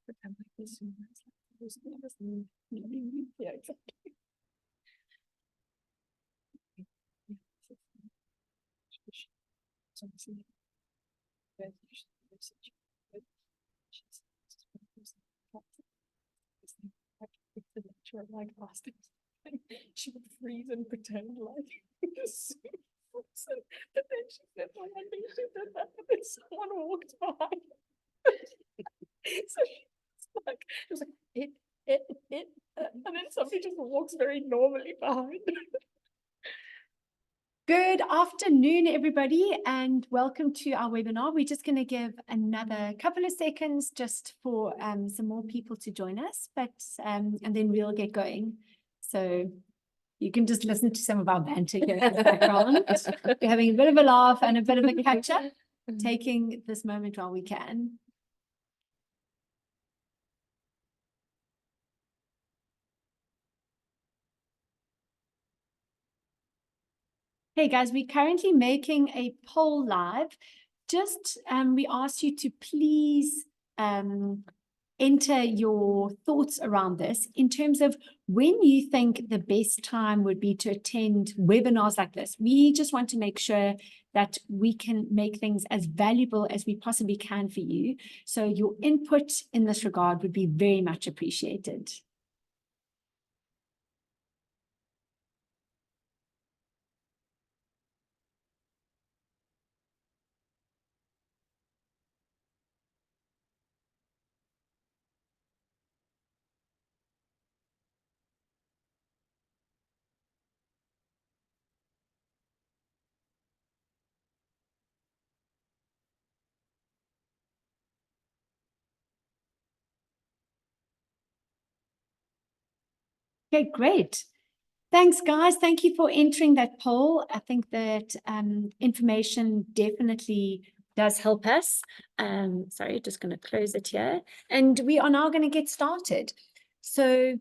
Pretend like this. Yeah, exactly. Like last she would freeze and pretend like this. But then she said, "Oh, I think she did that," but then someone walked by. So she was like, it, and then somebody just walks very normally behind. Good afternoon, everybody, and welcome to our webinar. We're just going to give another couple of seconds just for some more people to join us, and then we'll get going. So you can just listen to some of our banter here in the background. We're having a bit of a laugh and a bit of a catch-up, taking this moment while we can. Hey guys, we're currently making a poll live. Just we ask you to please enter your thoughts around this in terms of when you think the best time would be to attend webinars like this. We just want to make sure that we can make things as valuable as we possibly can for you. So your input in this regard would be very much appreciated. Okay, great. Thanks, guys. Thank you for entering that poll. I think that information definitely does help us. Sorry, just going to close it here. And we are now going to get started. So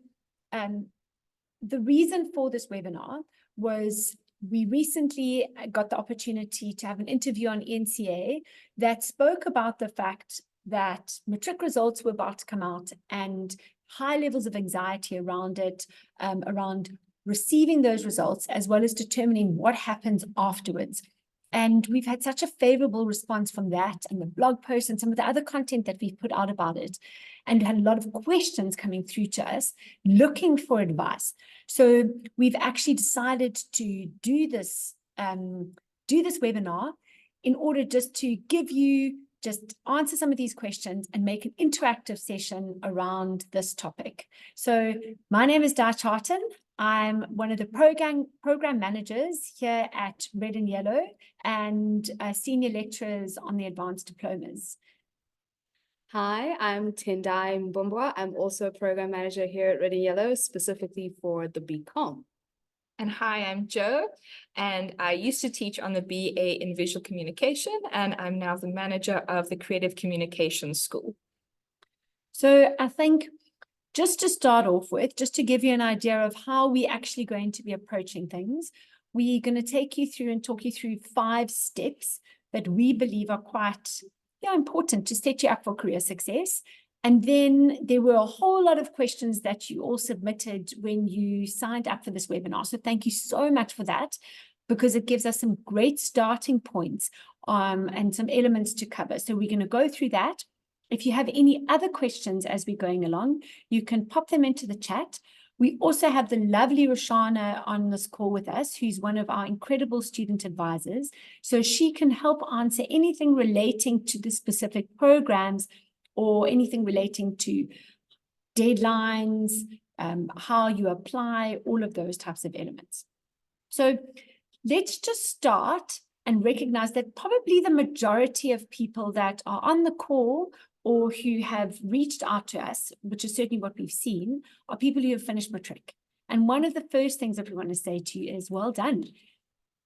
the reason for this webinar was we recently got the opportunity to have an interview on NCA that spoke about the fact that matric results were about to come out and high levels of anxiety around it, around receiving those results, as well as determining what happens afterwards. And we've had such a favorable response from that and the blog posts and some of the other content that we've put out about it, and had a lot of questions coming through to us looking for advice. So we've actually decided to do this webinar in order just to give you, just answer some of these questions and make an interactive session around this topic. So my name is Charton. I'm one of the program managers here at Red and Yellow and senior lecturers on the advanced diplomas. Hi, I'm Tendai Mbumbwa. I'm also a program manager here at Red and Yellow, specifically for the BCom. And hi, I'm Jo, and I used to teach on the BA in Visual Communication, and I'm now the manager of the Creative Communication School. So I think just to start off with, just to give you an idea of how we're actually going to be approaching things, we're going to take you through and talk you through 5 steps that we believe are quite important to set you up for career success. And then there were a whole lot of questions that you all submitted when you signed up for this webinar. So thank you so much for that, because it gives us some great starting points and some elements to cover. So we're going to go through that. If you have any other questions as we're going along, you can pop them into the chat. We also have the lovely Roshana on this call with us, who's one of our incredible student advisors. So she can help answer anything relating to the specific programs or anything relating to deadlines, how you apply, all of those types of elements. So let's just start and recognize that probably the majority of people that are on the call or who have reached out to us, which is certainly what we've seen, are people who have finished matric. And one of the first things that we want to say to you is, well done.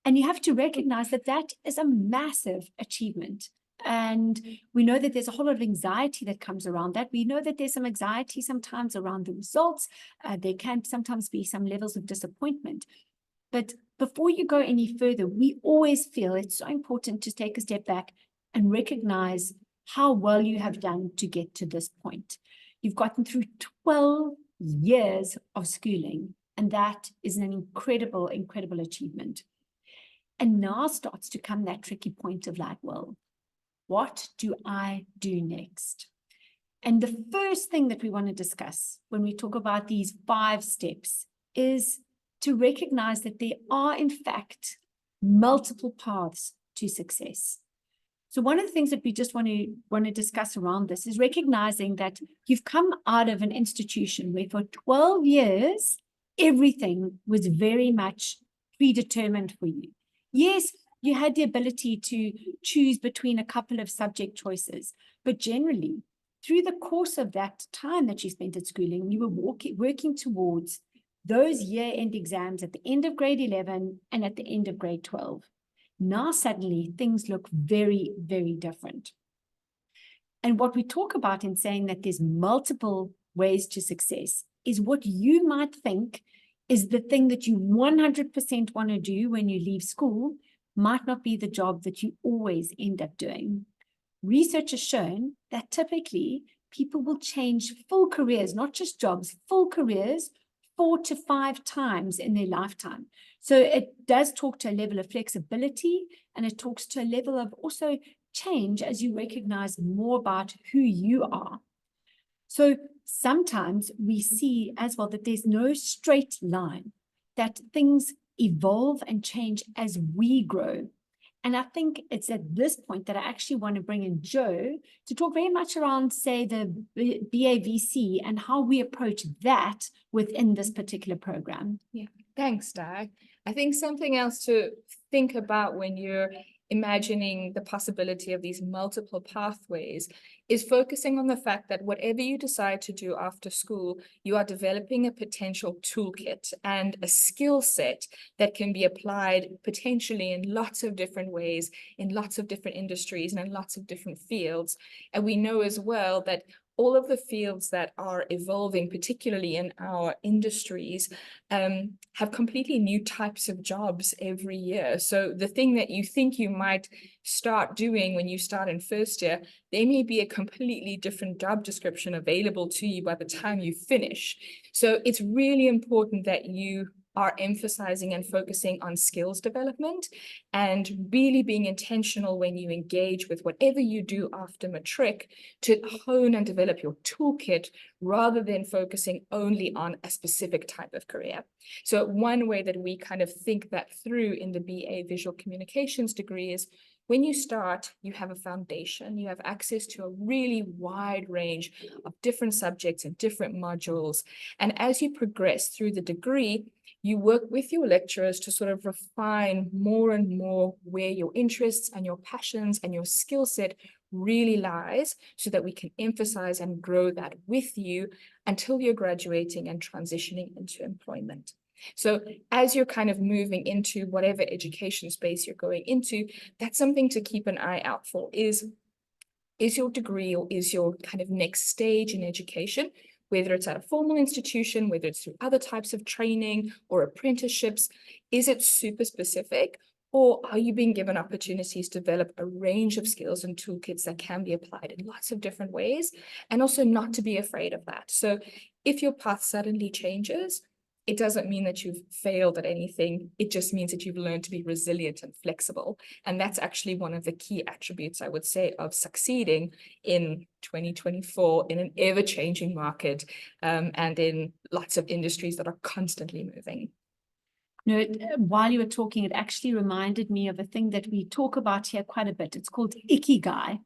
And you have to recognize that that is a massive achievement. And we know that there's a whole lot of anxiety that comes around that. We know that there's some anxiety sometimes around the results. There can sometimes be some levels of disappointment. But before you go any further, we always feel it's so important to take a step back and recognize how well you have done to get to this point. You've gotten through 12 years of schooling, and that is an incredible, incredible achievement. And now starts to come that tricky point of like, well, what do I do next? And the first thing that we want to discuss when we talk about these 5 steps is to recognize that there are, in fact, multiple paths to success. So one of the things that we just want to discuss around this is recognizing that you've come out of an institution where for 12 years, everything was very much predetermined for you. Yes, you had the ability to choose between a couple of subject choices, but generally, through the course of that time that you spent at schooling, you were working towards those year-end exams at the end of grade 11 and at the end of grade 12. Now suddenly things look very, very different. And what we talk about in saying that there's multiple ways to success is what you might think is the thing that you 100% want to do when you leave school might not be the job that you always end up doing. Research has shown that typically people will change full careers, not just jobs, full careers 4 to 5 times in their lifetime. So it does talk to a level of flexibility, and it talks to a level of also change as you recognize more about who you are. So sometimes we see as well that there's no straight line, that things evolve and change as we grow. And I think it's at this point that I actually want to bring in Jo to talk very much around, say, the BAVC and how we approach that within this particular program. Yeah, thanks, Di. I think something else to think about when you're imagining the possibility of these multiple pathways is focusing on the fact that whatever you decide to do after school, you are developing a potential toolkit and a skill set that can be applied potentially in lots of different ways, in lots of different industries and in lots of different fields. And we know as well that all of the fields that are evolving, particularly in our industries, have completely new types of jobs every year. So the thing that you think you might start doing when you start in first year, there may be a completely different job description available to you by the time you finish. So it's really important that you are emphasizing and focusing on skills development and really being intentional when you engage with whatever you do after matric to hone and develop your toolkit rather than focusing only on a specific type of career. So one way that we kind of think that through in the BA Visual Communications degree is when you start, you have a foundation, you have access to a really wide range of different subjects and different modules. And as you progress through the degree, you work with your lecturers to sort of refine more and more where your interests and your passions and your skill set really lies so that we can emphasize and grow that with you until you're graduating and transitioning into employment. So as you're kind of moving into whatever education space you're going into, that's something to keep an eye out for is your degree or is your kind of next stage in education, whether it's at a formal institution, whether it's through other types of training or apprenticeships, is it super specific? Or are you being given opportunities to develop a range of skills and toolkits that can be applied in lots of different ways, and also not to be afraid of that? So if your path suddenly changes, it doesn't mean that you've failed at anything. It just means that you've learned to be resilient and flexible. And that's actually one of the key attributes, I would say, of succeeding in 2024 in an ever-changing market, and in lots of industries that are constantly moving. No, while you were talking, it actually reminded me of a thing that we talk about here quite a bit. It's called ikigai.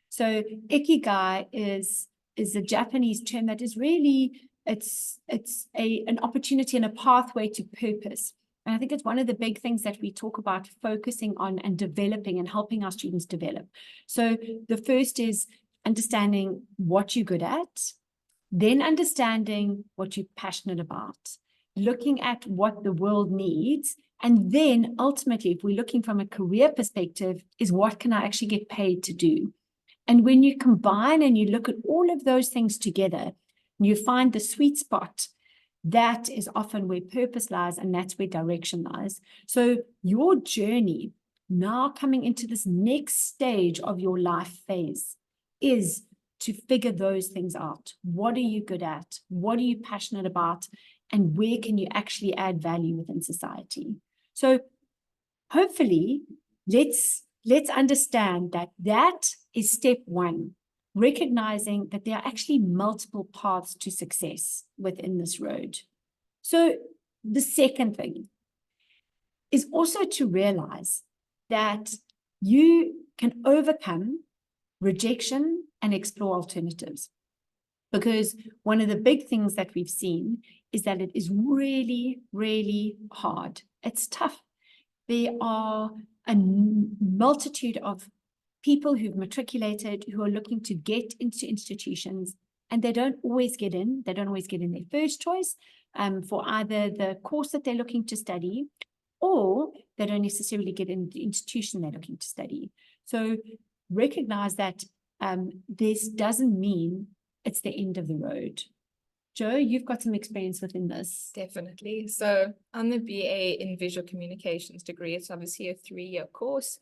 So ikigai is a Japanese term that is really, it's an opportunity and a pathway to purpose. And I think it's one of the big things that we talk about focusing on and developing and helping our students develop. So the first is understanding what you're good at, then understanding what you're passionate about, looking at what the world needs, and then ultimately, if we're looking from a career perspective, is what can I actually get paid to do? And when you combine and you look at all of those things together, you find the sweet spot. That is often where purpose lies, and that's where direction lies. So your journey now coming into this next stage of your life phase is to figure those things out. What are you good at? What are you passionate about? And where can you actually add value within society? So hopefully, let's understand that that is step one, recognizing that there are actually multiple paths to success within this road. So the second thing is also to realize that you can overcome rejection and explore alternatives. Because one of the big things that we've seen is that it is really, really hard. It's tough. There are a multitude of people who've matriculated, who are looking to get into institutions, and they don't always get in. They don't always get in their first choice for either the course that they're looking to study, or they don't necessarily get in the institution they're looking to study. So recognize that this doesn't mean it's the end of the road. Jo, you've got some experience within this. Definitely. So on the BA in Visual Communications degree, it's obviously a 3-year course.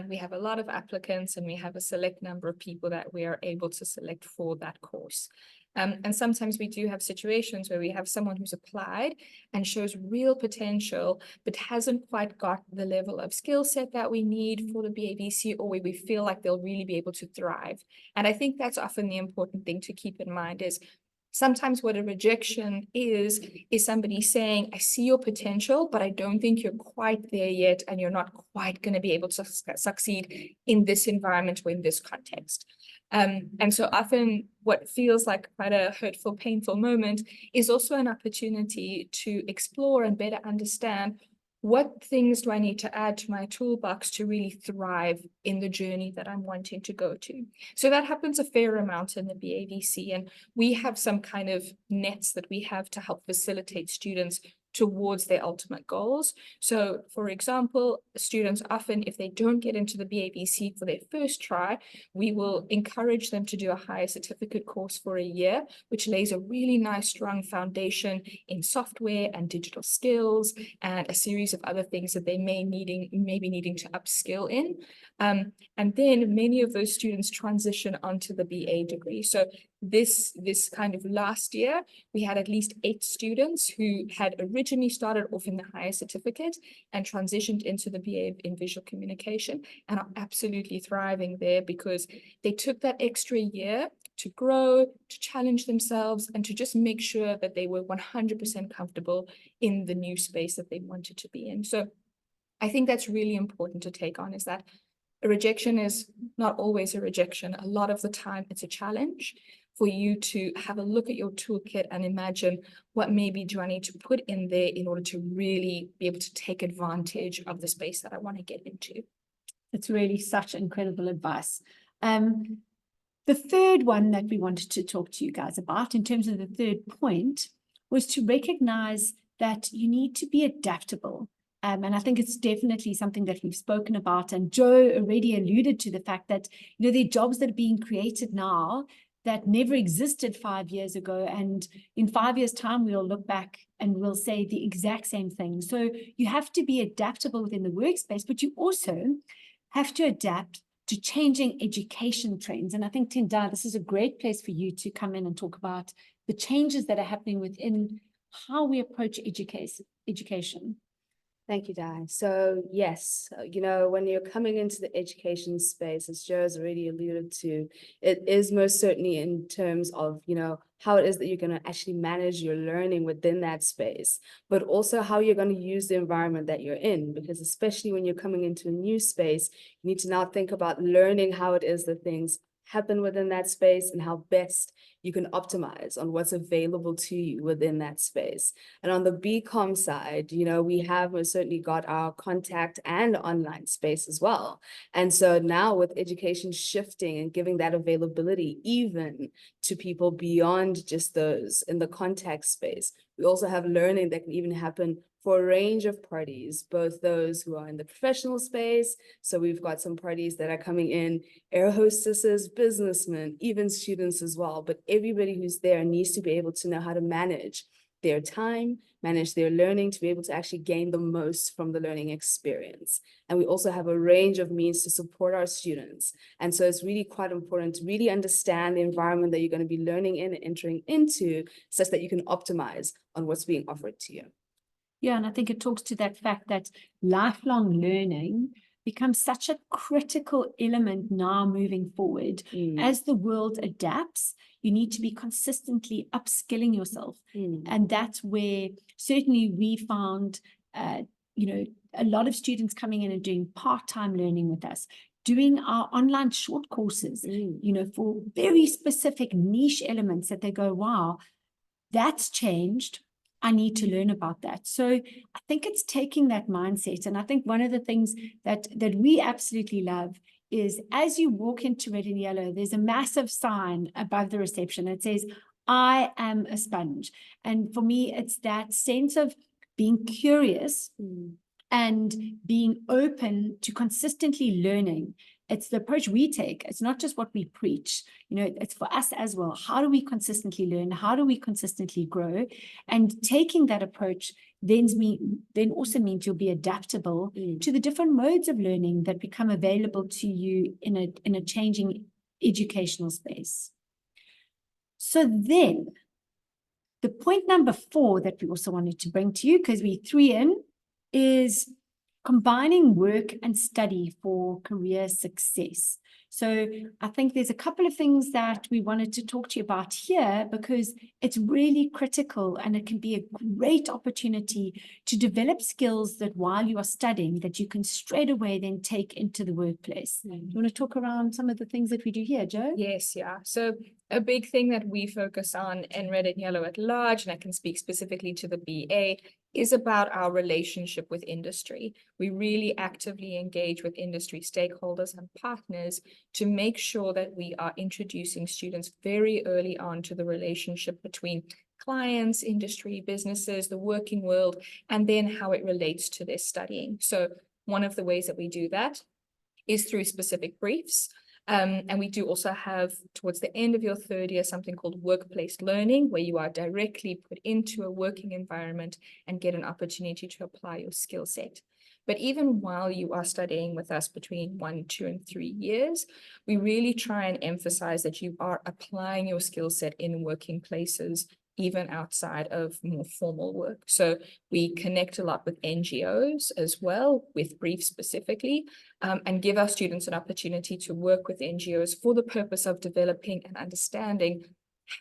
We have a lot of applicants, and we have a select number of people that we are able to select for that course. And sometimes we do have situations where we have someone who's applied and shows real potential, but hasn't quite got the level of skill set that we need for the BAVC, or where we feel like they'll really be able to thrive. And I think that's often the important thing to keep in mind is sometimes what a rejection is somebody saying, I see your potential, but I don't think you're quite there yet, and you're not quite going to be able to succeed in this environment or in this context. And so often what feels like quite a hurtful, painful moment is also an opportunity to explore and better understand what things do I need to add to my toolbox to really thrive in the journey that I'm wanting to go to. So that happens a fair amount in the BAVC, and we have some kind of nets that we have to help facilitate students towards their ultimate goals. So for example, students often, if they don't get into the BAVC for their first try, we will encourage them to do a higher certificate course for a year, which lays a really nice strong foundation in software and digital skills and a series of other things that they may be needing to upskill in. And then many of those students transition onto the BA degree. So this kind of last year, we had at least 8 students who had originally started off in the higher certificate and transitioned into the BA in Visual Communication, and are absolutely thriving there because they took that extra year to grow, to challenge themselves, and to just make sure that they were 100% comfortable in the new space that they wanted to be in. So I think that's really important to take on, is that a rejection is not always a rejection. A lot of the time it's a challenge for you to have a look at your toolkit and imagine what maybe do I need to put in there in order to really be able to take advantage of the space that I want to get into. It's really such incredible advice. The third one that we wanted to talk to you guys about in terms of the third point was to recognize that you need to be adaptable. And I think it's definitely something that we've spoken about. And Jo already alluded to the fact that, there are jobs that are being created now that never existed 5 years ago. And in 5 years' time, we'll look back and we'll say the exact same thing. So you have to be adaptable within the workspace, but you also have to adapt to changing education trends. And I think, Tendai, this is a great place for you to come in and talk about the changes that are happening within how we approach education. Thank you, Di. So yes, when you're coming into the education space, as Joe has already alluded to, it is most certainly in terms of, how it is that you're going to actually manage your learning within that space, but also how you're going to use the environment that you're in, because especially when you're coming into a new space, you need to now think about learning how it is that things happen within that space and how best you can optimize on what's available to you within that space. And on the BCom side, we have most certainly got our contact and online space as well. And so now with education shifting and giving that availability even to people beyond just those in the contact space, we also have learning that can even happen for a range of parties, both those who are in the professional space. So we've got some parties that are coming in, air hostesses, businessmen, even students as well. But everybody who's there needs to be able to know how to manage their time, manage their learning, to be able to actually gain the most from the learning experience. And we also have a range of means to support our students. And so it's really quite important to really understand the environment that you're going to be learning in and entering into, such that you can optimize on what's being offered to you. Yeah, and I think it talks to that fact that lifelong learning becomes such a critical element now moving forward. As the world adapts, you need to be consistently upskilling yourself. And that's where certainly we found, a lot of students coming in and doing part-time learning with us, doing our online short courses, for very specific niche elements that they go, wow, that's changed. I need to learn about that. So I think it's taking that mindset. And I think one of the things that we absolutely love is, as you walk into Red and Yellow, there's a massive sign above the reception that says, I am a sponge. And for me, it's that sense of being curious and being open to consistently learning. It's the approach we take. It's not just what we preach. It's for us as well. How do we consistently learn? How do we consistently grow? And taking that approach then also means you'll be adaptable to the different modes of learning that become available to you in a changing educational space. So then, the point number 4 that we also wanted to bring to you, because we 3 in, is combining work and study for career success. So I think there's a couple of things that we wanted to talk to you about here, because it's really critical and it can be a great opportunity to develop skills that while you are studying, that you can straight away then take into the workplace. Do you want to talk around some of the things that we do here, Joe? Yes, yeah. So a big thing that we focus on in Red and Yellow at large, and I can speak specifically to the BA, is about our relationship with industry. We really actively engage with industry stakeholders and partners to make sure that we are introducing students very early on to the relationship between clients, industry, businesses, the working world, and then how it relates to their studying. So one of the ways that we do that is through specific briefs. And we do also have, towards the end of your 3rd year, something called workplace learning, where you are directly put into a working environment and get an opportunity to apply your skill set. But even while you are studying with us between 1, 2, and 3 years, we really try and emphasize that you are applying your skill set in working places, even outside of more formal work. So we connect a lot with NGOs as well, with briefs specifically, and give our students an opportunity to work with NGOs for the purpose of developing and understanding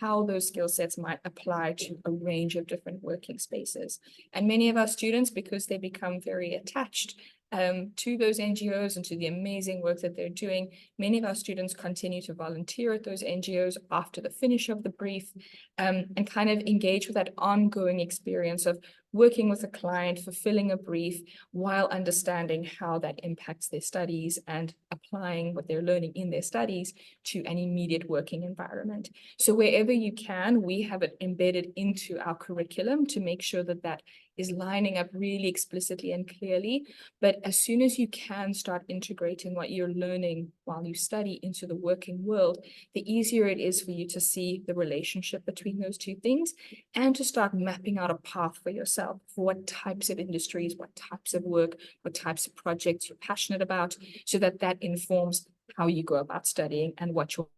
how those skill sets might apply to a range of different working spaces. And many of our students, because they become very attached to those NGOs and to the amazing work that they're doing, many of our students continue to volunteer at those NGOs after the finish of the brief, and kind of engage with that ongoing experience of working with a client, fulfilling a brief, while understanding how that impacts their studies and applying what they're learning in their studies to an immediate working environment. So wherever you can, we have it embedded into our curriculum to make sure that that is lining up really explicitly and clearly. But as soon as you can start integrating what you're learning while you study into the working world, the easier it is for you to see the relationship between those two things and to start mapping out a path for yourself for what types of industries, what types of work, what types of projects you're passionate about, so that that informs how you go about studying and what you're.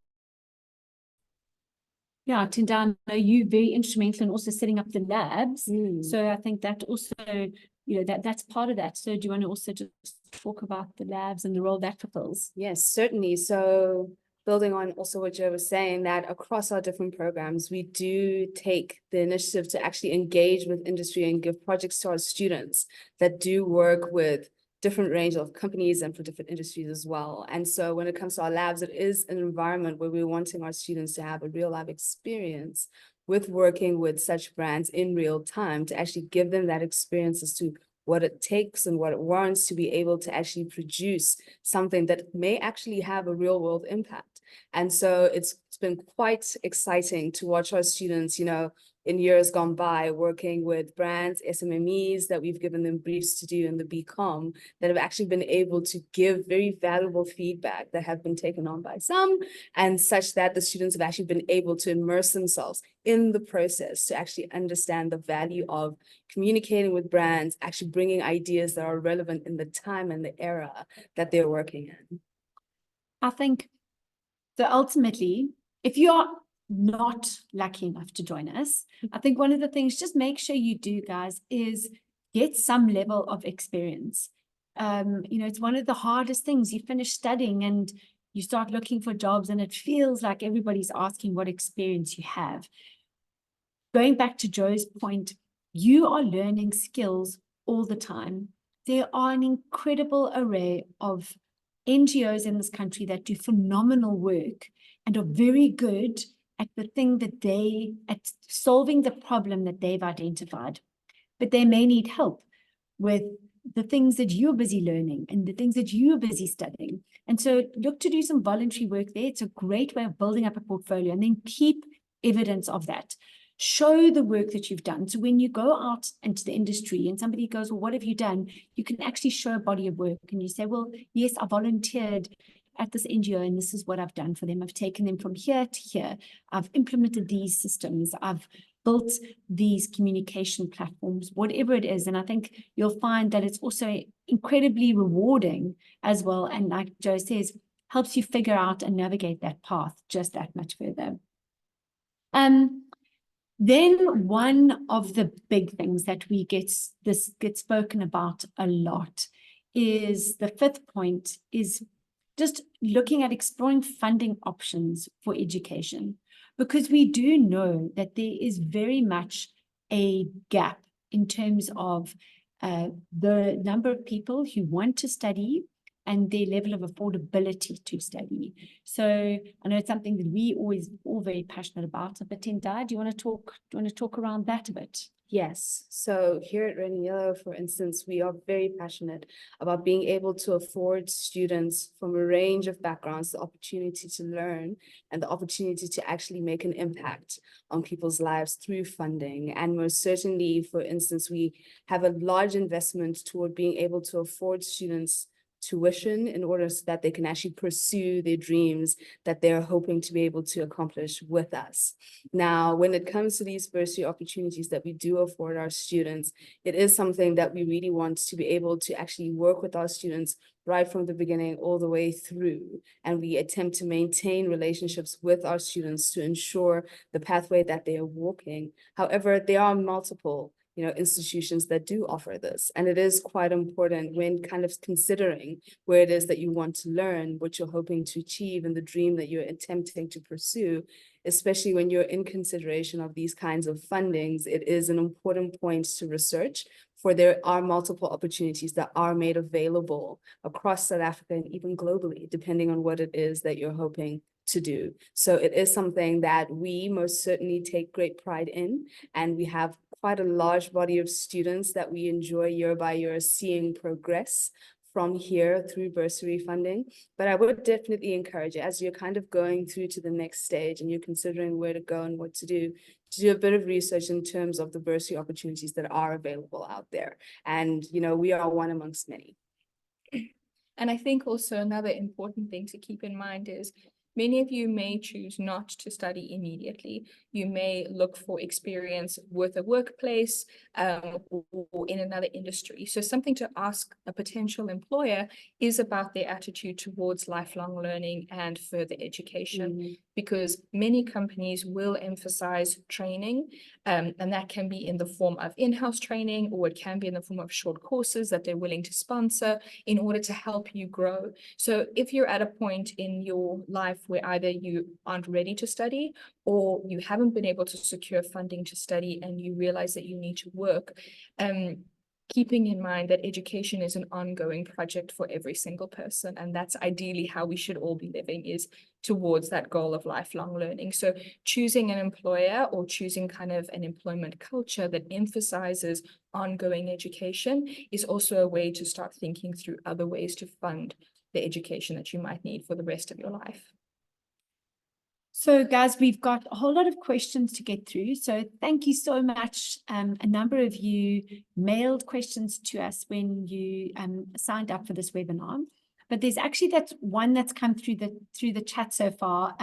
Yeah, Tendai, I know you very instrumental in also setting up the labs. Mm. So I think that also, that's part of that. So do you want to also just talk about the labs and the role that fulfills? Yes, certainly. So building on also what Joe was saying, that across our different programs, we do take the initiative to actually engage with industry and give projects to our students that do work with different range of companies and for different industries as well. And so when it comes to our labs, it is an environment where we're wanting our students to have a real life experience with working with such brands in real time, to actually give them that experience as to what it takes and what it warrants to be able to actually produce something that may actually have a real world impact. And so it's been quite exciting to watch our students, in years gone by, working with brands, SMMEs that we've given them briefs to do in the BCom, that have actually been able to give very valuable feedback that have been taken on by some, and such that the students have actually been able to immerse themselves in the process to actually understand the value of communicating with brands, actually bringing ideas that are relevant in the time and the era that they're working in. I think so ultimately, if you're not lucky enough to join us, I think one of the things, just make sure you do, guys, is get some level of experience. It's one of the hardest things. You finish studying and you start looking for jobs and it feels like everybody's asking what experience you have. Going back to Joe's point, you are learning skills all the time. There are an incredible array of NGOs in this country that do phenomenal work and are very good at the thing that at solving the problem that they've identified. But they may need help with the things that you're busy learning and the things that you're busy studying. And so look to do some voluntary work there. It's a great way of building up a portfolio, and then keep evidence of that. Show the work that you've done. So when you go out into the industry and somebody goes, well, what have you done? You can actually show a body of work and you say, well, yes, I volunteered at this NGO and this is what I've done for them. I've taken them from here to here. I've implemented these systems. I've built these communication platforms, whatever it is. And I think you'll find that it's also incredibly rewarding as well. And like Joe says, helps you figure out and navigate that path just that much further. Then one of the big things that gets spoken about a lot is the fifth point, is just looking at exploring funding options for education, because we do know that there is very much a gap in terms of the number of people who want to study and their level of affordability to study. So I know it's something that we always all very passionate about. But Tendai, do you want to talk around that a bit? Yes. So here at Red and Yellow, for instance, we are very passionate about being able to afford students from a range of backgrounds the opportunity to learn and the opportunity to actually make an impact on people's lives through funding. And most certainly, for instance, we have a large investment toward being able to afford students tuition in order so that they can actually pursue their dreams that they're hoping to be able to accomplish with us. Now, when it comes to these bursary opportunities that we do afford our students, it is something that we really want to be able to actually work with our students right from the beginning all the way through. And we attempt to maintain relationships with our students to ensure the pathway that they are walking. However, there are multiple institutions that do offer this. And it is quite important when kind of considering where it is that you want to learn, what you're hoping to achieve, and the dream that you're attempting to pursue, especially when you're in consideration of these kinds of fundings. It is an important point to research, for there are multiple opportunities that are made available across South Africa and even globally, depending on what it is that you're hoping to do. So it is something that we most certainly take great pride in, and we have quite a large body of students that we enjoy year by year seeing progress from here through bursary funding. But I would definitely encourage you, as you're kind of going through to the next stage and you're considering where to go and what to do a bit of research in terms of the bursary opportunities that are available out there. And we are one amongst many. And I think also another important thing to keep in mind is many of you may choose not to study immediately. You may look for experience with a workplace or in another industry. So something to ask a potential employer is about their attitude towards lifelong learning and further education, because many companies will emphasize training, and that can be in the form of in-house training, or it can be in the form of short courses that they're willing to sponsor in order to help you grow. So if you're at a point in your life where either you aren't ready to study or you haven't been able to secure funding to study and you realize that you need to work, keeping in mind that education is an ongoing project for every single person. And that's ideally how we should all be living, is towards that goal of lifelong learning. So choosing an employer or choosing kind of an employment culture that emphasizes ongoing education is also a way to start thinking through other ways to fund the education that you might need for the rest of your life. So guys, we've got a whole lot of questions to get through. So thank you so much. A number of you mailed questions to us when you signed up for this webinar. But there's actually that one that's come through the chat so far,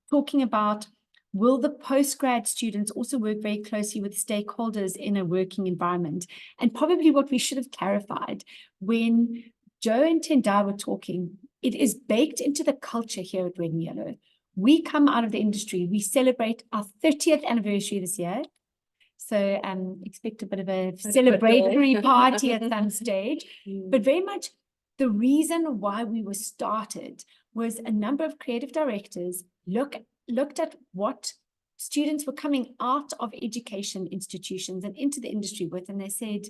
talking about, will the postgrad students also work very closely with stakeholders in a working environment? And probably what we should have clarified when Joe and Tendai were talking, it is baked into the culture here at Red and Yellow. We come out of the industry. We celebrate our 30th anniversary this year. So expect a bit of a celebratory party at some stage. But very much the reason why we were started was a number of creative directors looked at what students were coming out of education institutions and into the industry with, and they said,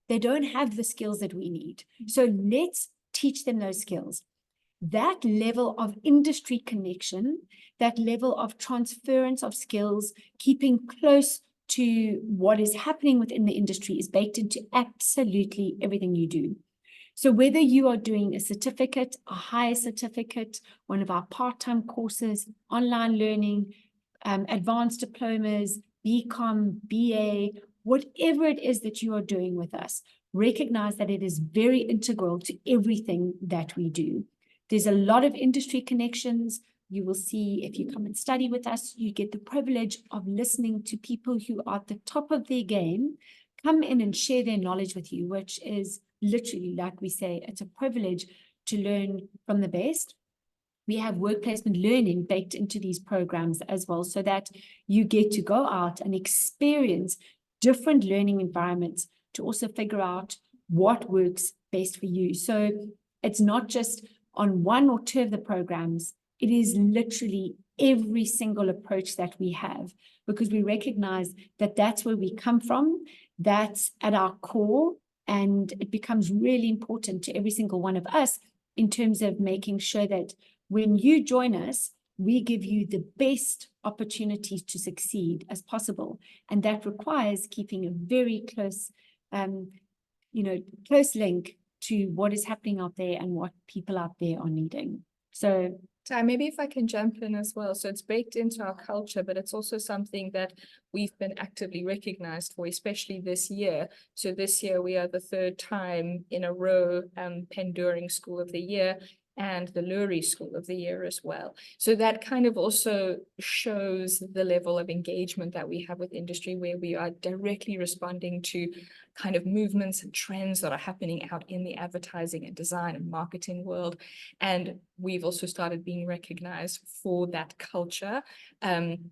they don't have the skills that we need. So let's teach them those skills. That level of industry connection, that level of transference of skills, keeping close to what is happening within the industry is baked into absolutely everything you do. So whether you are doing a certificate, a higher certificate, one of our part-time courses, online learning, advanced diplomas, BCom, BA, whatever it is that you are doing with us, recognize that it is very integral to everything that we do. There's a lot of industry connections. You will see if you come and study with us, you get the privilege of listening to people who are at the top of their game, come in and share their knowledge with you, which is literally, like we say, it's a privilege to learn from the best. We have work placement learning baked into these programs as well, so that you get to go out and experience different learning environments to also figure out what works best for you. So it's not just on one or two of the programs, it is literally every single approach that we have, because we recognize that that's where we come from, that's at our core, and it becomes really important to every single one of us in terms of making sure that when you join us, we give you the best opportunities to succeed as possible. And that requires keeping a very close, close link to what is happening out there and what people out there are needing. So maybe if I can jump in as well. So it's baked into our culture, but it's also something that we've been actively recognized for, especially this year. So this year we are the third time in a row Penduring School of the Year and the Lurie School of the Year as well. So that kind of also shows the level of engagement that we have with industry, where we are directly responding to kind of movements and trends that are happening out in the advertising and design and marketing world. And we've also started being recognized for that culture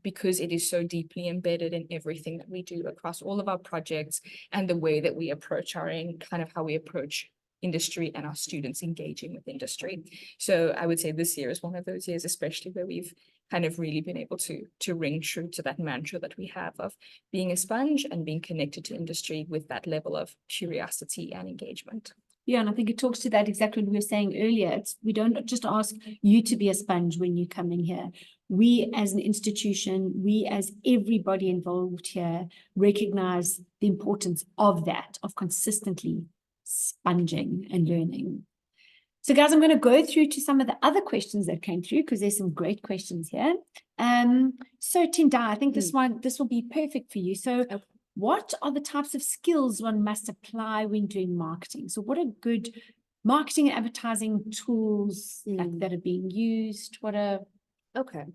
because it is so deeply embedded in everything that we do across all of our projects, and the way that we approach kind of how we approach industry and our students engaging with industry. So I would say this year is one of those years, especially where we've kind of really been able to ring true to that mantra that we have of being a sponge and being connected to industry with that level of curiosity and engagement. yeah, and I think it talks to that exactly what we were saying earlier. We don't just ask you to be a sponge when you come in here. We as an institution, we as everybody involved here recognize the importance of that, of consistently sponging and learning. So guys, I'm going to go through to some of the other questions that came through, because there's some great questions here. So Tendai, I think this will be perfect for you. So what are the types of skills one must apply when doing marketing? So what are good marketing and advertising tools Mm. that are being used? What are Okay.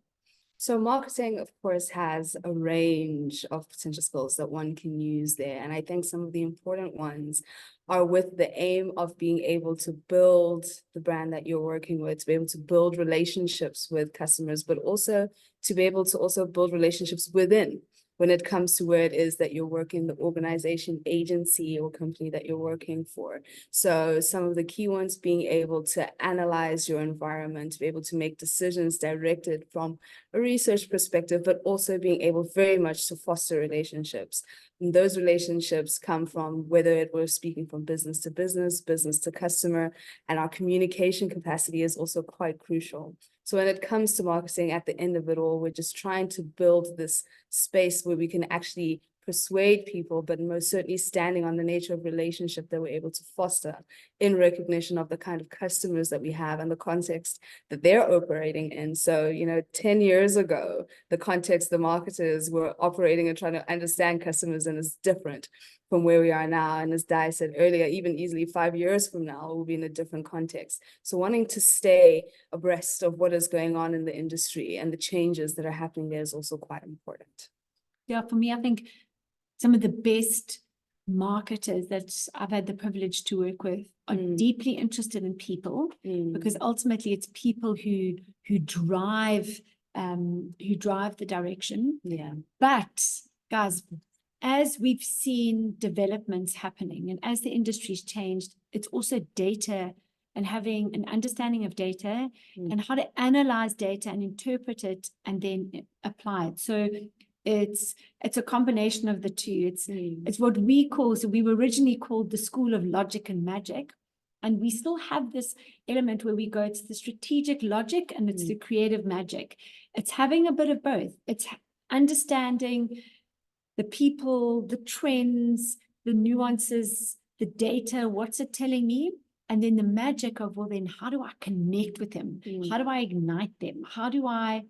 So marketing, of course, has a range of potential skills that one can use there. And I think some of the important ones are with the aim of being able to build the brand that you're working with, to be able to build relationships with customers, but also to be able to also build relationships within when it comes to where it is that you're working, the organization, agency, or company that you're working for. So some of the key ones being able to analyze your environment, to be able to make decisions directed from a research perspective, but also being able very much to foster relationships. And those relationships come from whether it was speaking from business to business, business to customer, and our communication capacity is also quite crucial. So when it comes to marketing, at the end of it all, we're just trying to build this space where we can actually persuade people, but most certainly standing on the nature of relationship that we're able to foster in recognition of the kind of customers that we have and the context that they're operating in. So, 10 years ago, the context the marketers were operating and trying to understand customers in is different from where we are now. And as Di said earlier, even easily 5 years from now, we'll be in a different context. So wanting to stay abreast of what is going on in the industry and the changes that are happening there is also quite important. Yeah, for me, I think some of the best marketers that I've had the privilege to work with are deeply interested in people, because ultimately it's people who drive the direction. Yeah. But guys, as we've seen developments happening and as the industry's changed, it's also data and having an understanding of data and how to analyze data and interpret it and then apply it. So it's a combination of the two. It's what we call, so we were originally called the School of Logic and Magic. And we still have this element where we go, it's the strategic logic and it's the creative magic. It's having a bit of both. It's understanding the people, the trends, the nuances, the data, what's it telling me? And then the magic of, well, then how do I connect with them? How do I ignite them? How do I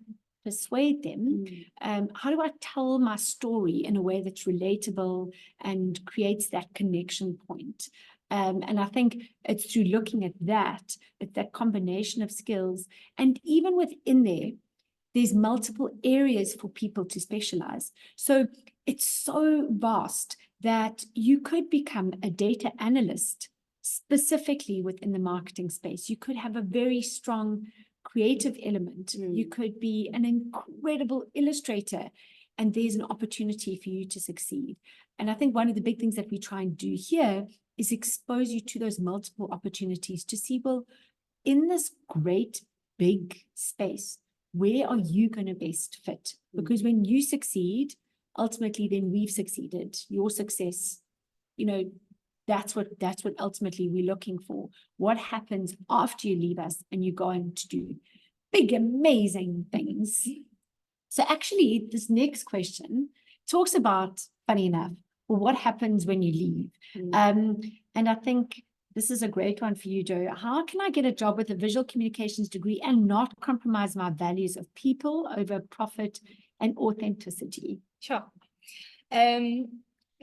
persuade them? How do I tell my story in a way that's relatable and creates that connection point? And I think it's through looking at that combination of skills. And even within there's multiple areas for people to specialize. So it's so vast that you could become a data analyst specifically within the marketing space. You could have a very strong creative element. You could be an incredible illustrator, and there's an opportunity for you to succeed. And I think one of the big things that we try and do here is expose you to those multiple opportunities to see, well, in this great big space, where are you going to best fit? Because when you succeed, ultimately then we've succeeded. Your success, that's what ultimately we're looking for. What happens after you leave us and you go on to do big, amazing things? So actually, this next question talks about, funny enough, well, what happens when you leave? And I think this is a great one for you, Jo. How can I get a job with a visual communications degree and not compromise my values of people over profit and authenticity? Sure.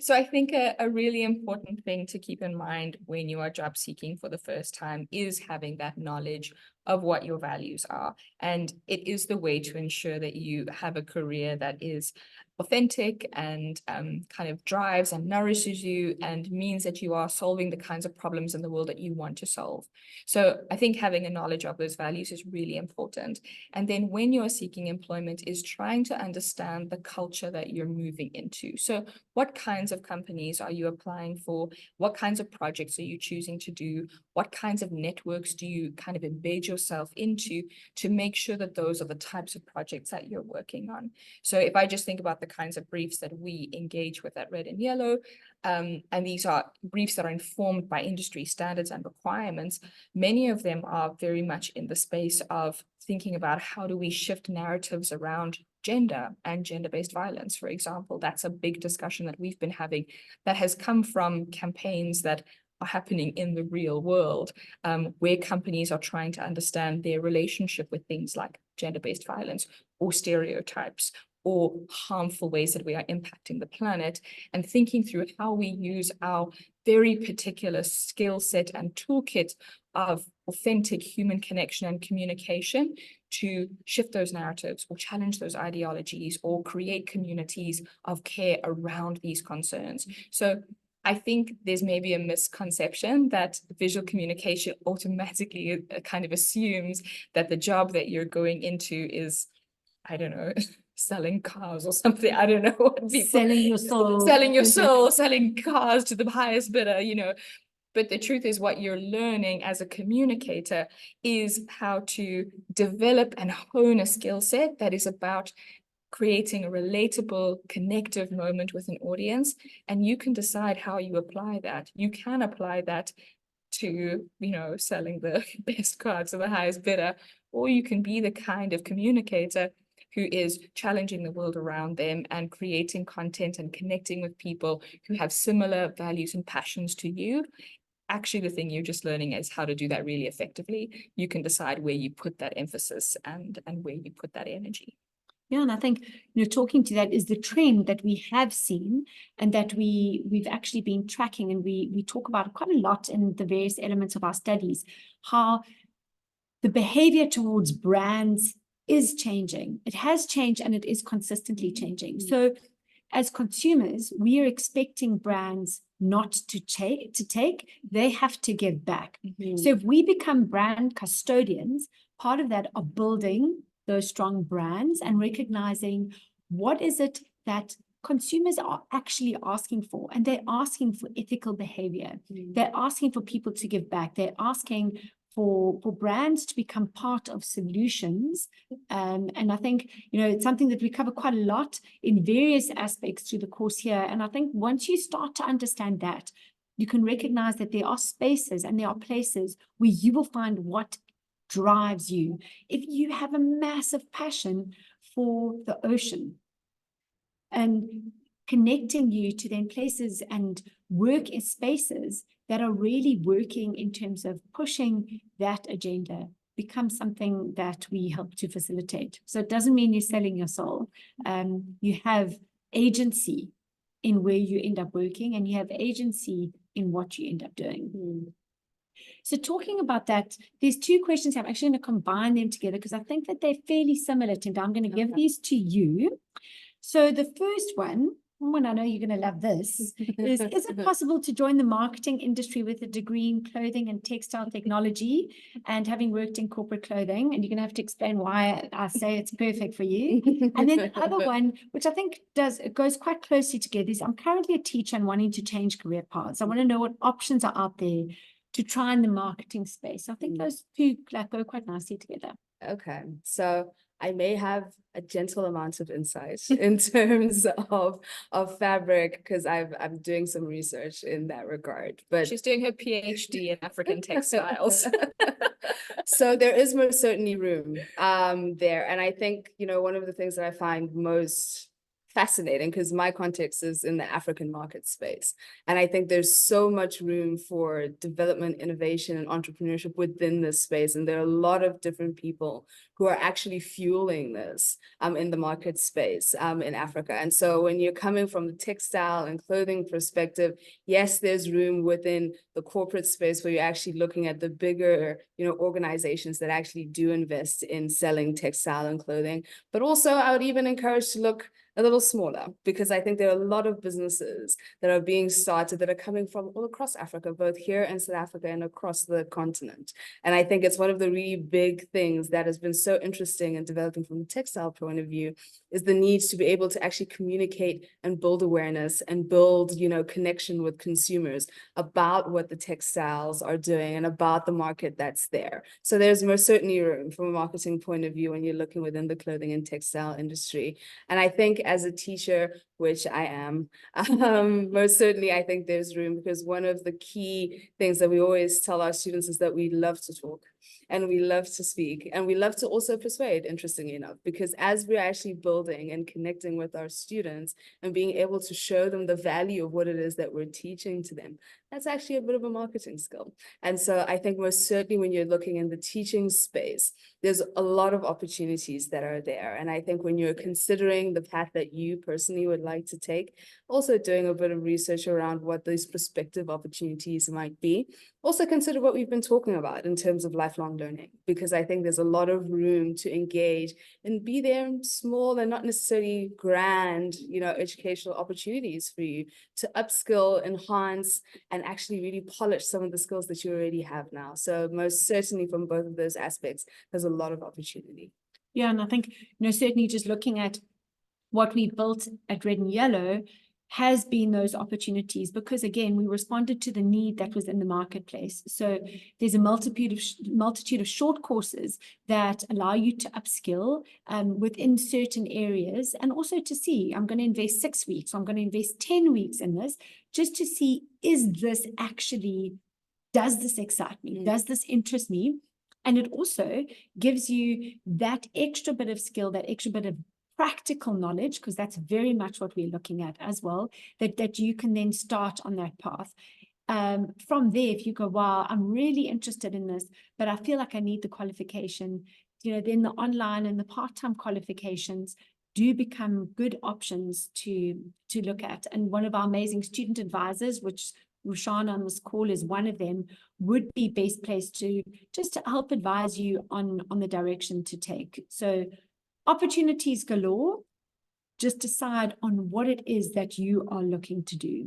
So I think a really important thing to keep in mind when you are job seeking for the first time is having that knowledge of what your values are. And it is the way to ensure that you have a career that is authentic and kind of drives and nourishes you and means that you are solving the kinds of problems in the world that you want to solve. So I think having a knowledge of those values is really important. And then when you're seeking employment is trying to understand the culture that you're moving into. So what kinds of companies are you applying for? What kinds of projects are you choosing to do? What kinds of networks do you kind of embed yourself into to make sure that those are the types of projects that you're working on? So if I just think about the kinds of briefs that we engage with at Red and Yellow, and these are briefs that are informed by industry standards and requirements, many of them are very much in the space of thinking about how do we shift narratives around gender and gender-based violence, for example. That's a big discussion that we've been having that has come from campaigns that are happening in the real world, where companies are trying to understand their relationship with things like gender-based violence or stereotypes or harmful ways that we are impacting the planet, and thinking through how we use our very particular skill set and toolkit of authentic human connection and communication to shift those narratives or challenge those ideologies or create communities of care around these concerns. So I think there's maybe a misconception that visual communication automatically kind of assumes that the job that you're going into is, I don't know, selling cars or something. I don't know what people Selling your soul. selling your soul, selling cars to the highest bidder, But the truth is, what you're learning as a communicator is how to develop and hone a skill set that is about creating a relatable, connective moment with an audience. And you can decide how you apply that. You can apply that to, selling the best car to the highest bidder, or you can be the kind of communicator who is challenging the world around them and creating content and connecting with people who have similar values and passions to you. Actually, the thing you're just learning is how to do that really effectively. You can decide where you put that emphasis and where you put that energy. Yeah, and I think, talking to that is the trend that we have seen and that we've actually been tracking, and we talk about it quite a lot in the various elements of our studies, how the behavior towards brands is changing. It has changed and it is consistently changing. So as consumers, we are expecting brands not to take, they have to give back. So if we become brand custodians, part of that are building those strong brands and recognizing what is it that consumers are actually asking for. And they're asking for ethical behavior. They're asking for people to give back. They're asking for brands to become part of solutions. And I think, it's something that we cover quite a lot in various aspects through the course here. And I think once you start to understand that, you can recognize that there are spaces and there are places where you will find what drives you. If you have a massive passion for the ocean and connecting you to then places and work in spaces that are really working in terms of pushing that agenda, becomes something that we help to facilitate. So it doesn't mean you're selling your soul. You have agency in where you end up working, and you have agency in what you end up doing. So talking about that, there's two questions. I'm actually going to combine them together because I think that they're fairly similar, Tendai. I'm going to give these to you. So the first one I know you're going to love this, is it possible to join the marketing industry with a degree in clothing and textile technology and having worked in corporate clothing? And you're going to have to explain why I say it's perfect for you. And then the other one, which I think goes quite closely together, is I'm currently a teacher and wanting to change career paths. I want to know what options are out there to try in the marketing space. I think those two go quite nicely together. Okay, so I may have a gentle amount of insight in terms of fabric because I'm doing some research in that regard. But she's doing her PhD in African textiles. So there is most certainly room there. And I think, one of the things that I find most fascinating, because my context is in the African market space. And I think there's so much room for development, innovation, and entrepreneurship within this space. And there are a lot of different people who are actually fueling this in the market space in Africa. And so when you're coming from the textile and clothing perspective, yes, there's room within the corporate space where you're actually looking at the bigger, organizations that actually do invest in selling textile and clothing. But also I would even encourage to look a little smaller, because I think there are a lot of businesses that are being started that are coming from all across Africa, both here in South Africa and across the continent. And I think it's one of the really big things that has been so interesting in developing from the textile point of view is the need to be able to actually communicate and build awareness and build, connection with consumers about what the textiles are doing and about the market that's there. So there's most certainly room from a marketing point of view when you're looking within the clothing and textile industry. And I think as a teacher, which I am, most certainly I think there's room, because one of the key things that we always tell our students is that we love to talk and we love to speak and we love to also persuade, interestingly enough, because as we're actually building and connecting with our students and being able to show them the value of what it is that we're teaching to them, that's actually a bit of a marketing skill. And so I think most certainly when you're looking in the teaching space, there's a lot of opportunities that are there. And I think when you're considering the path that you personally would like to take, also doing a bit of research around what those prospective opportunities might be. Also consider what we've been talking about in terms of lifelong learning, because I think there's a lot of room to engage and be there in small and not necessarily grand, educational opportunities for you to upskill, enhance, and actually really polish some of the skills that you already have now. So most certainly from both of those aspects, there's a lot of opportunity. Yeah, and I think, certainly just looking at what we built at Red and Yellow has been those opportunities, because again, we responded to the need that was in the marketplace. So there's a multitude of short courses that allow you to upskill within certain areas, and also to see, I'm going to invest 6 weeks, I'm going to invest 10 weeks in this, just to see, does this excite me? Does this interest me? And it also gives you that extra bit of skill, that extra bit of practical knowledge, because that's very much what we're looking at as well, that you can then start on that path. From there, if you go, wow, I'm really interested in this, but I feel like I need the qualification, then the online and the part-time qualifications do become good options to look at. And one of our amazing student advisors, which Rushan on this call is one of them, would be best placed to help advise you on the direction to take. So opportunities galore, just decide on what it is that you are looking to do.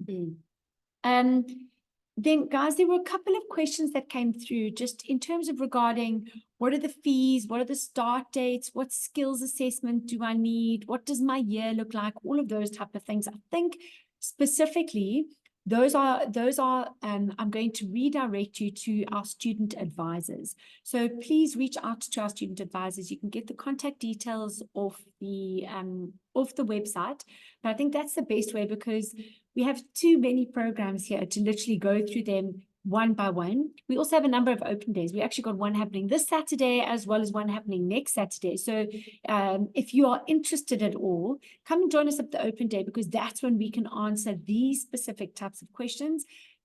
Then guys, there were a couple of questions that came through just in terms of regarding what are the fees, what are the start dates, what skills assessment do I need, what does my year look like, all of those type of things. I think specifically, those are I'm going to redirect you to our student advisors. So please reach out to our student advisors. You can get the contact details off the website. But I think that's the best way, because we have too many programs here to literally go through them one by one. We also have a number of open days. We actually got one happening this Saturday as well as one happening next Saturday. So if you are interested at all, come and join us at the open day, because that's when we can answer these specific types of questions,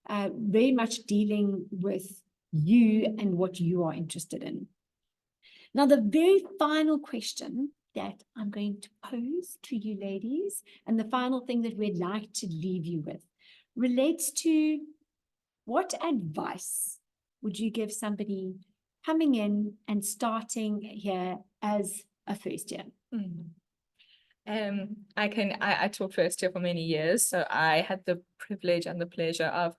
very much dealing with you and what you are interested in. Now, the very final question that I'm going to pose to you ladies, and the final thing that we'd like to leave you with, relates to: what advice would you give somebody coming in and starting here as a first year? I taught first year for many years, so I had the privilege and the pleasure of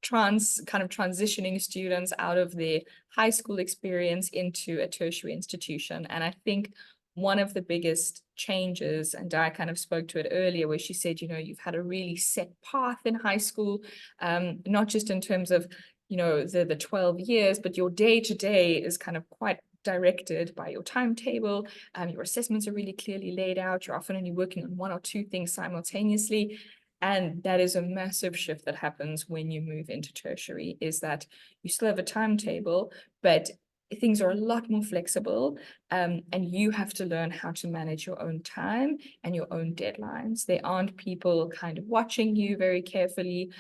transitioning students out of their high school experience into a tertiary institution. And I think one of the biggest changes, and Di kind of spoke to it earlier, where she said, you've had a really set path in high school, not just in terms of, the 12 years, but your day-to-day is kind of quite directed by your timetable. Your assessments are really clearly laid out. You're often only working on one or two things simultaneously. And that is a massive shift that happens when you move into tertiary, is that you still have a timetable, but things are a lot more flexible, and you have to learn how to manage your own time and your own deadlines. There aren't people kind of watching you very carefully.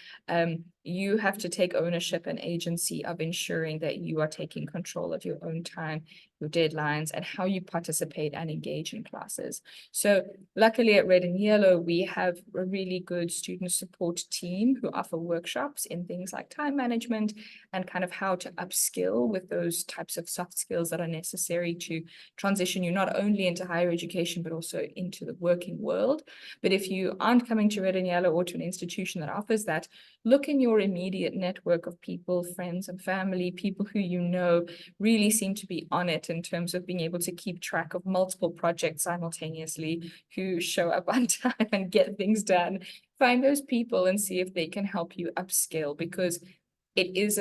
You have to take ownership and agency of ensuring that you are taking control of your own time, your deadlines, and how you participate and engage in classes. So luckily at Red and Yellow, we have a really good student support team who offer workshops in things like time management and kind of how to upskill with those types of soft skills that are necessary to transition you not only into higher education, but also into the working world. But if you aren't coming to Red and Yellow or to an institution that offers that, look in your immediate network of people, friends and family, people who really seem to be on it in terms of being able to keep track of multiple projects simultaneously, who show up on time and get things done. Find those people and see if they can help you upskill, because it is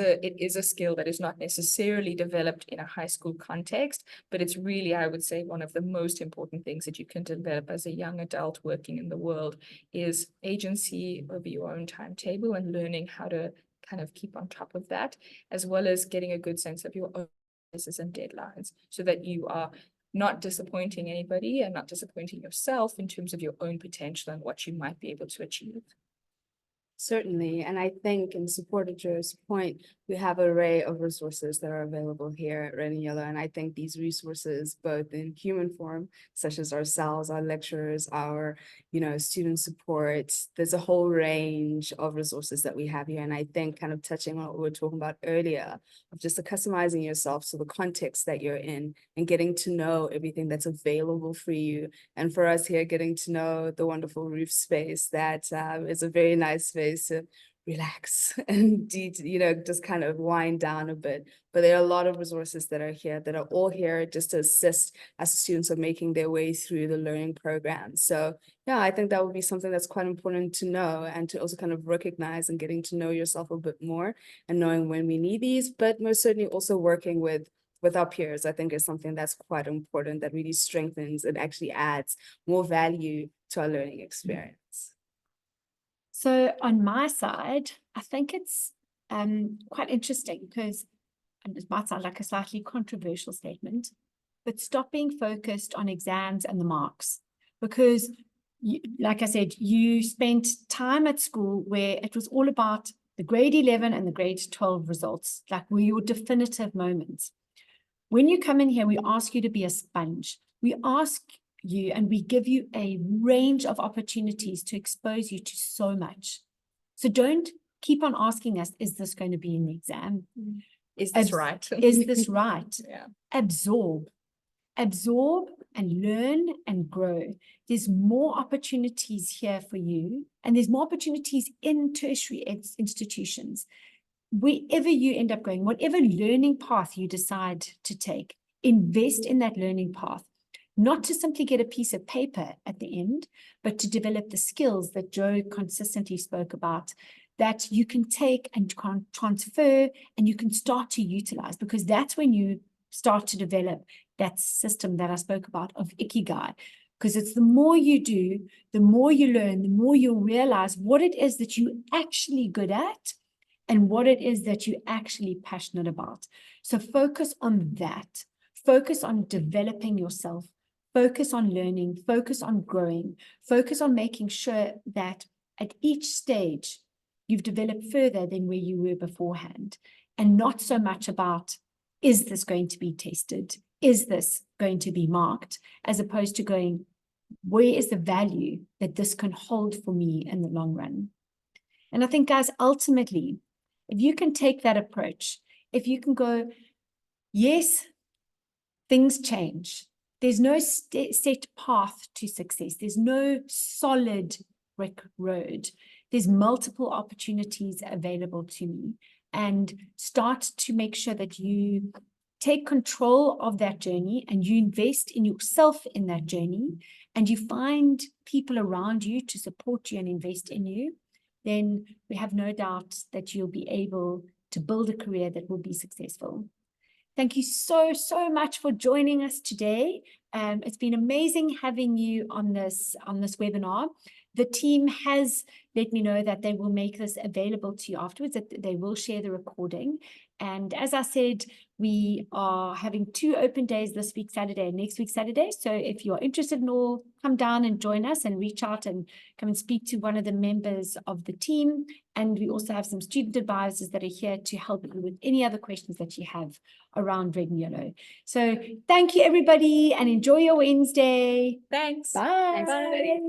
a skill that is not necessarily developed in a high school context, but it's really, I would say, one of the most important things that you can develop as a young adult working in the world is agency over your own timetable and learning how to kind of keep on top of that, as well as getting a good sense of your own processes and deadlines so that you are not disappointing anybody and not disappointing yourself in terms of your own potential and what you might be able to achieve. Certainly, and I think in support of Joe's point, we have an array of resources that are available here at Red and Yellow, and I think these resources, both in human form, such as ourselves, our lecturers, our, student support, there's a whole range of resources that we have here, and I think kind of touching on what we were talking about earlier, of just customizing yourself to the context that you're in and getting to know everything that's available for you, and for us here, getting to know the wonderful roof space that is a very nice space to relax and just kind of wind down a bit. But there are a lot of resources that are here that are all here just to assist as students are making their way through the learning program. So yeah, I think that would be something that's quite important to know and to also kind of recognize and getting to know yourself a bit more and knowing when we need these, but most certainly also working with our peers, I think is something that's quite important that really strengthens and actually adds more value to our learning experience. So on my side, I think it's quite interesting because it might sound like a slightly controversial statement, but stop being focused on exams and the marks, because like I said, you spent time at school where it was all about the grade 11 and the grade 12 results, like were your definitive moments. When you come in here, we ask you to be a sponge. We ask you and we give you a range of opportunities to expose you to so much. So don't keep on asking us, is this going to be in the exam? Is this right? Is this right? Yeah. Absorb and learn and grow. There's more opportunities here for you, and there's more opportunities in tertiary institutions. Wherever you end up going, whatever learning path you decide to take, invest in that learning path. Not to simply get a piece of paper at the end, but to develop the skills that Joe consistently spoke about, that you can take and transfer and you can start to utilize, because that's when you start to develop that system that I spoke about of Ikigai. Because it's the more you do, the more you learn, the more you'll realize what it is that you're actually good at and what it is that you're actually passionate about. So focus on that. Focus on developing yourself. Focus on learning, focus on growing, focus on making sure that at each stage you've developed further than where you were beforehand, and not so much about, is this going to be tested? Is this going to be marked? As opposed to going, where is the value that this can hold for me in the long run? And I think, guys, ultimately, if you can take that approach, if you can go, yes, things change. There's no set path to success. There's no solid brick road. There's multiple opportunities available to me, and start to make sure that you take control of that journey and you invest in yourself in that journey, and you find people around you to support you and invest in you, then we have no doubt that you'll be able to build a career that will be successful. Thank you so much for joining us today. It's been amazing having you on this webinar. The team has let me know that they will make this available to you afterwards, that they will share the recording. And as I said, we are having 2 open days this week, Saturday and next week, Saturday. So if you're interested in all, come down and join us and reach out and come and speak to one of the members of the team. And we also have some student advisors that are here to help you with any other questions that you have around Red and Yellow. So thank you, everybody, and enjoy your Wednesday. Thanks. Bye. Thanks, everybody.